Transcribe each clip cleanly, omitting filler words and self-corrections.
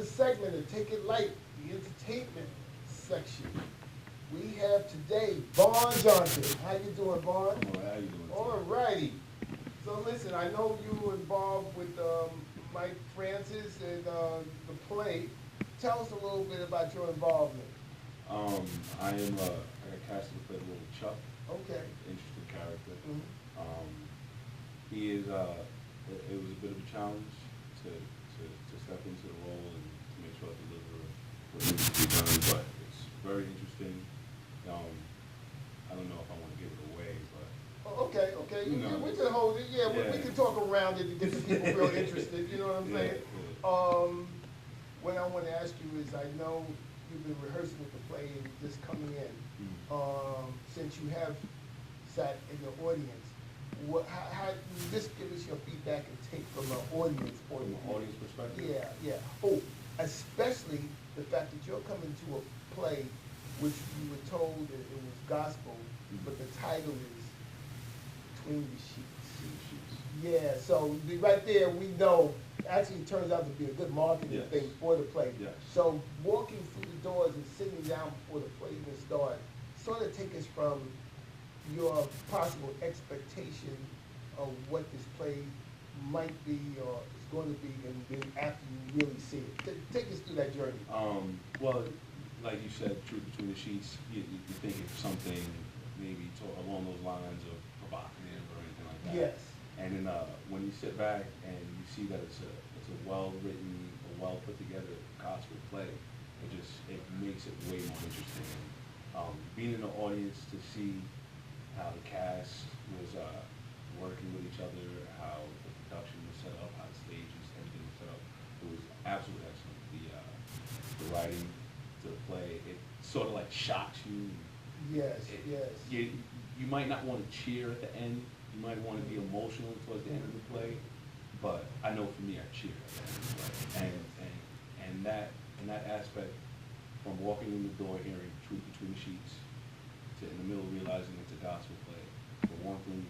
another segment of Take It Light, the entertainment section. We have today Vaughn Johnson. How you doing, Vaughn? All right, how you doing? All righty. So listen, I know you were involved with Mike Francis and the play. Tell us a little bit about your involvement. I got cast to play the little Chuck. Okay. Interesting character. Mm-hmm. He is, it was a bit of a challenge to step into the role and to make sure I deliver what needs to be done, but it's very interesting. I don't know if I want to give it away, but. Oh, okay. You know, we can hold it. Yeah, yeah. We can talk around it to get the people real interested. You know what I'm saying? Yeah. What I want to ask you is, I know you've been rehearsing with the play and just coming in. Since you have sat in the audience, how just give us your feedback and take from an audience point of view. From an audience perspective? Yeah. Oh, especially the fact that you're coming to a play which you were told that it was gospel, but the title is Between the Sheets. Yeah, so right there we know, actually it turns out to be a good marketing thing for the play. Yes. So walking through the doors and sitting down before the play even starts, sort of take us from your possible expectation of what this play might be or is going to be, and then after you really see it. Take us through that journey. Well, like you said, Truth Between the Sheets, you think of something maybe along those lines of provocative or anything like that. Yes. And then when you sit back and you see that it's a well-written, a well-put-together gospel play, it makes it way more interesting. Being in the audience to see how the cast was working with each other, how the production was set up, how the stages, everything was set up, it was absolutely excellent. The writing to the play, it sort of like shocks you. Yes. You might not want to cheer at the end. You might want to be emotional towards the end of the play, but I know for me, I cheer at the end of the play. And that aspect, from walking in the door, hearing Truth Between the Sheets, to in the middle realizing it's a gospel play, for one thing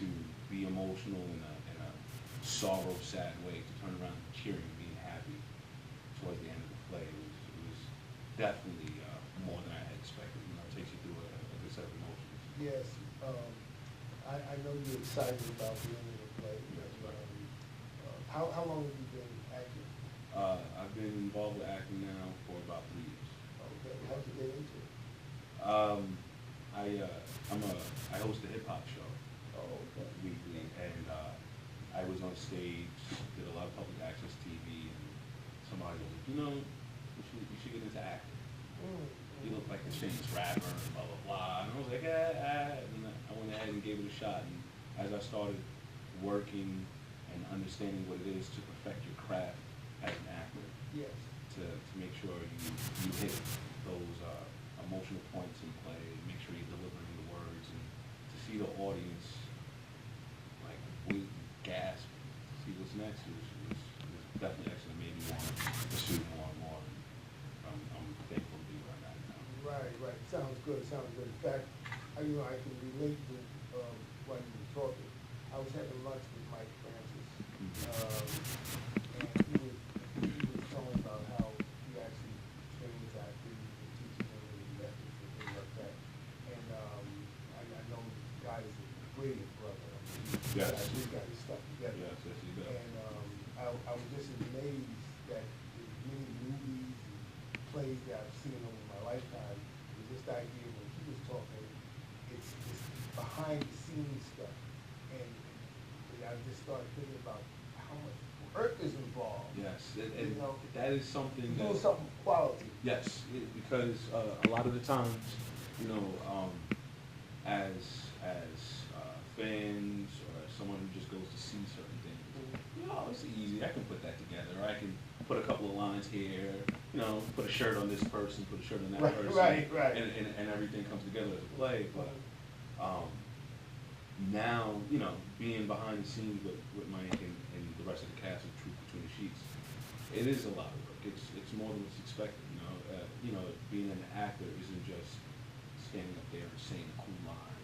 to be emotional in a sorrow, sad way, to turn around and cheering, being happy towards the end of the play, it was definitely more than I had expected. It takes you through a good set of emotions. Yes. I know you're excited about being in the play. How long have you been acting? I've been involved with acting now for about 3 years. Okay. How'd you get into it? I host a hip hop show weekly, and I was on stage, did a lot of public access TV, and somebody was like, you should get into acting. You look like a famous rapper, and blah blah blah. And I was like, and I went ahead and gave it a shot. And as I started working and understanding what it is to perfect your craft as an actor, Yes. to make sure you hit those emotional points in play, make sure you're delivering the words, and to see the audience like wait, gasp, see what's next was definitely excellent. Made me want to pursue more and more. And I'm thankful to be where I'm at now. Right. Sounds good. In fact, I can relate to while you were talking. I was having lunch with Mike Francis, and he was telling about how he actually trains actors and teaches them and methods and things like that. And I know the guy is a brilliant brother. Yes. He's got his stuff together. Yes, he does. And I was just amazed that the many movies and plays that I've seen over my lifetime, was just the idea when he was talking, it's behind the scenes stuff. And I just started thinking about how much work is involved. Yes, and that is something doing something quality. Yes, because a lot of the times, as fans or as someone who just goes to see certain things, it's easy. I can put that together. Or I can put a couple of lines here. Put a shirt on this person, put a shirt on that person. Right. And everything comes together as a play. But now, being behind the scenes with Mike and the rest of the cast of Truth Between the Sheets, it is a lot of work. It's more than what's expected. Being an actor isn't just standing up there and saying a cool line,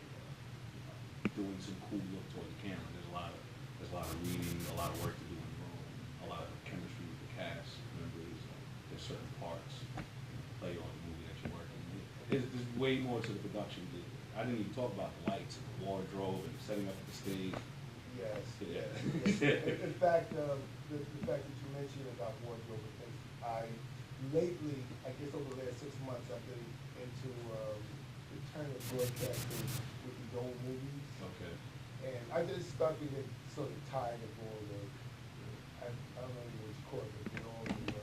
doing some cool look toward the camera. There's a lot of reading, a lot of work to do in the room, a lot of chemistry with the cast members, there's way more to the production. I didn't even talk about the lights and the wardrobe and setting up the stage. Yes, Yeah. yes. In fact, the fact that you mentioned about wardrobe and things, lately, I guess over the last 6 months, I've been into the turn of broadcasting with these old movies. Okay. And I just started to get sort of tired of all the, I don't know what you call it, but all the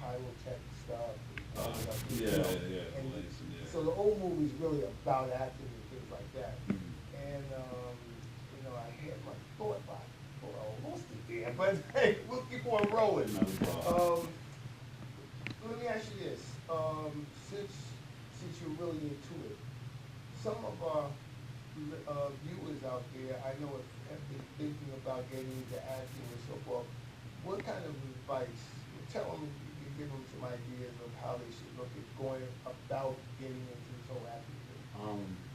pyrotech stuff. And Yeah. And Lights and so the old movies really about acting and things like that. Mhm. And, you know, I had my thought about it, well, I lost it there, but hey, we'll keep on rolling. No problem. Let me ask you this, since you're really into it, some of our viewers out there, I know have been thinking about getting into acting and so forth. What kind of advice, tell them, you can give them some ideas of how they should look at going about getting into this whole acting thing?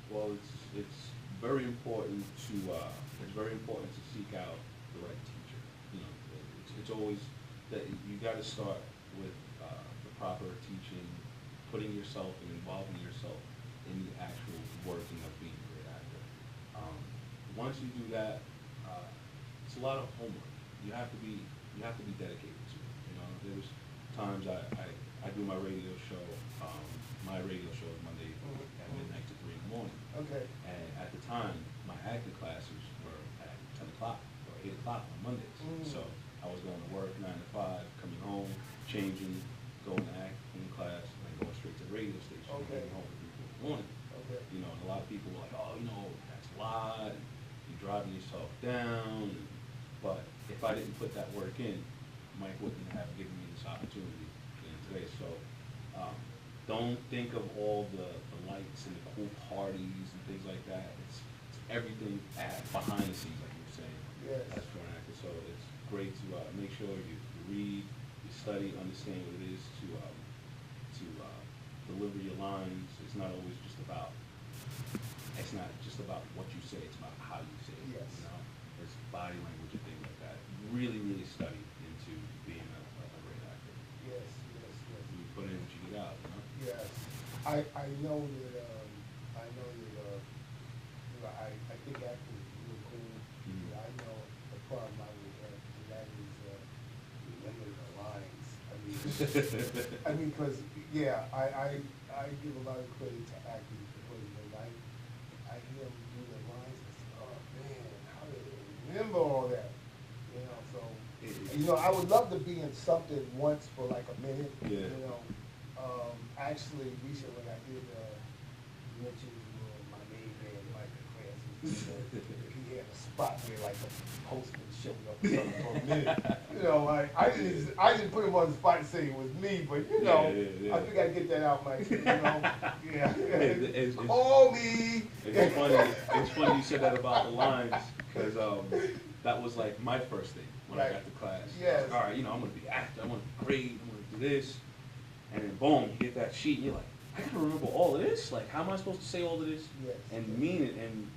Well, it's very important to seek out the right teacher. You know, it's always that you got to start with the proper teaching, putting yourself and involving yourself in the actual working of being a great actor. Once you do that, it's a lot of homework. You have to be dedicated to it. You know, there's times I do my radio show. My radio show is Monday at midnight to 3 in the morning. Okay. And at the time, my acting classes were at 10 o'clock or 8 o'clock on Mondays. So I was going to work 9 to 5, coming home, changing, going to acting class, and then going straight to the radio station. Okay. And getting home at 3 in the morning. Okay. You know, and a lot of people were like, oh, you know, that's a lot, and you're driving yourself down. But if I didn't put that work in, Mike wouldn't have given me this opportunity today. So don't think of all the lights and the cool parties and things like that. It's everything behind the scenes, like you were saying. Yes. That's for an actor. So it's great to make sure you read, you study, understand what it is to deliver your lines. It's not just about what you say. It's about how you say it. Yes. You know, it's body language and things like that. Really, really study into being a great actor. Yes. You put in what you get out. You know. Yes, I know that, you know, I think acting is really cool. Mhm. I know the problem I would have, and that is, remembering the lines. I mean, cause, yeah, I give a lot of credit to acting, because when I hear them do their lines, I say, oh man, how do they remember all that? You know, so, you know, I would love to be in something once for like a minute, Yeah. you know. Actually, recently when I did mention my main man, Michael Francis, he had a spot where like a postman showed up or something for a minute. You know, I didn't put him on the spot and say it was me, but you know, Yeah. I think I get that out, Mike. You know, yeah. It's Call me. It's funny you said that about the lines, because that was like my first thing when I got to class. Yes. All right, you know, I'm gonna be an actor. I'm gonna be great. I'm gonna do this. And then boom, you get that sheet, and you're like, I gotta remember all of this? Like, how am I supposed to say all of this? Yes. And mean it, and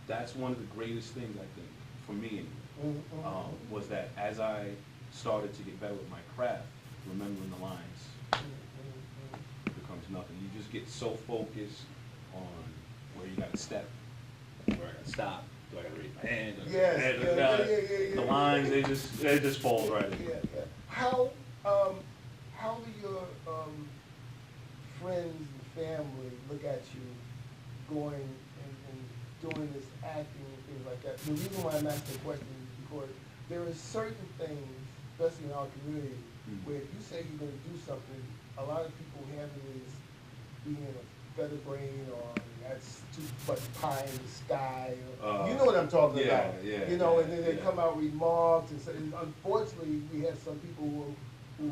that's one of the greatest things, I think, for me, was that as I started to get better with my craft, remembering the lines becomes nothing. You just get so focused on where you gotta step, where I gotta stop, do I gotta raise my hand? Yes. Yeah. The lines, they just fall right in. Yeah. How do your friends and family look at you going and doing this acting and things like that? The reason why I'm asking the question is because there are certain things, especially in our community, where if you say you're going to do something, a lot of people have it as being a feather brain, or that's too much pie in the sky. You know what I'm talking about. Yeah, you know, and then they come out remarks and say, unfortunately, we have some people who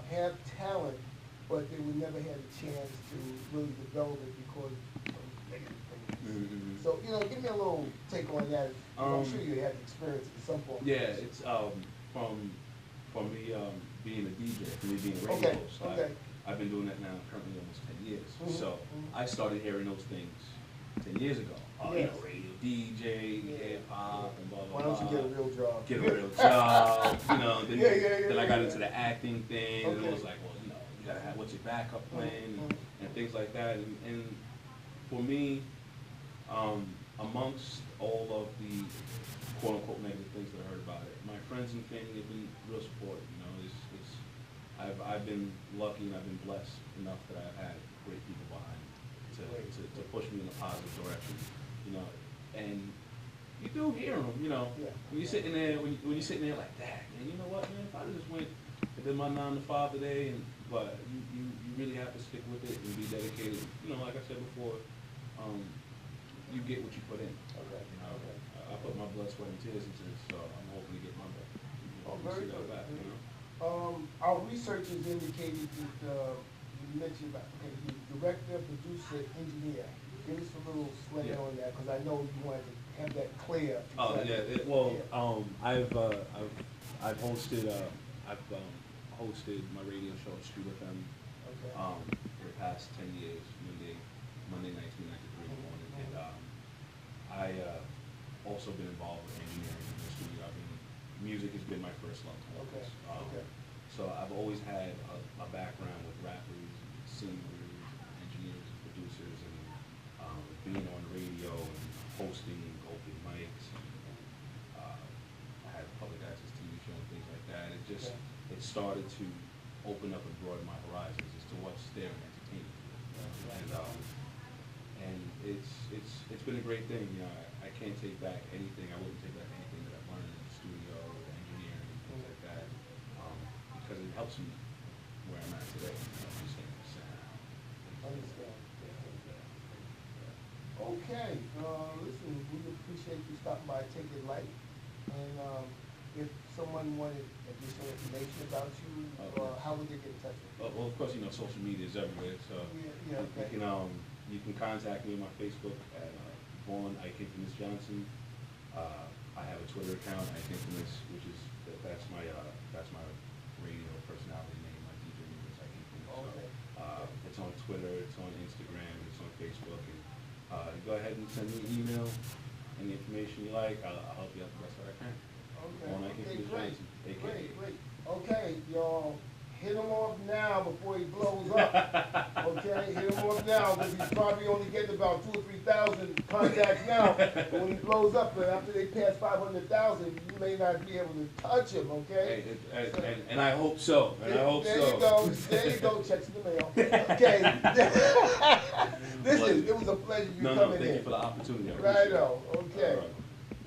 have talent, but they would never have a chance to really develop it because of negative things. So, you know, give me a little take on that. I'm sure you had experience at some point. Yeah, it's from me being a DJ, from me being a radio host. I've been doing that now currently almost 10 years. So I started hearing those things 10 years ago. You know, radio DJ, hip hop, and blah blah blah. Why don't you get a real job? Get a real job, you know. Then I got into the acting thing, and it was like, well, you know, you what's your backup plan, and things like that. And for me, amongst all of the quote-unquote negative things that I heard about it, my friends and family have been real supportive. You know, I've been lucky and I've been blessed enough that I've had great people behind me to push me in a positive direction. You know, and you do hear them. You know, when you're sitting there, when you're sitting there like that, man, you know what, man? If I just went and did my 9 to 5 today, but you really have to stick with it and be dedicated. You know, like I said before, you get what you put in. Okay. You know, I put my blood, sweat, and tears into this, so I'm hoping to get my back. Oh, very good. Back, you know? Our research has indicated that you mentioned about you're director, producer, engineer. Give us a little slant on that, because I know you wanted to have that clear. Oh yeah. I've hosted my radio show at Street FM for the past 10 years. Monday nights, midnight to 3 in the morning, and I also been involved with engineering in the studio. Music has been my first love. So I've always had a background with rappers, singers, engineers, producers, and being on the radio and hosting open mics. I had a public access TV show and things like that. It started to open up and broaden my horizons as to what's there in entertainment. And it's been a great thing. You know, I can't take back anything. I wouldn't take back anything that I've learned in the studio, with engineering, and things like that, because it helps me where I'm at today. You know, understand the sound. Understand. Okay, listen, we appreciate you stopping by Take It Light. And if someone wanted additional information about you, how would they get in touch with you? Well, of course, you know, social media is everywhere, so you can contact me on my Facebook at Vaughn Ike Infamous Johnson. I have a Twitter account, Ike Infamous, which is that's my radio personality name, my DJ name is Ike Infamous. Okay. So, it's on Twitter, it's on Instagram, it's on Facebook, and go ahead and send me an email, any information you like. I'll help you out the best that I can. Vaughn Ike Infamous Johnson, AKA. Great. Okay, y'all, hit him off now before he blows up. Okay, hit him off now, because he's probably only getting about 2,000 or 3,000 contacts now. But when he blows up, after they pass 500,000, you may not be able to touch him. Okay. And I hope so. There you go. Checks in the mail. Okay. Listen, it was a pleasure you coming in. Thank you for the opportunity. Righto. Okay.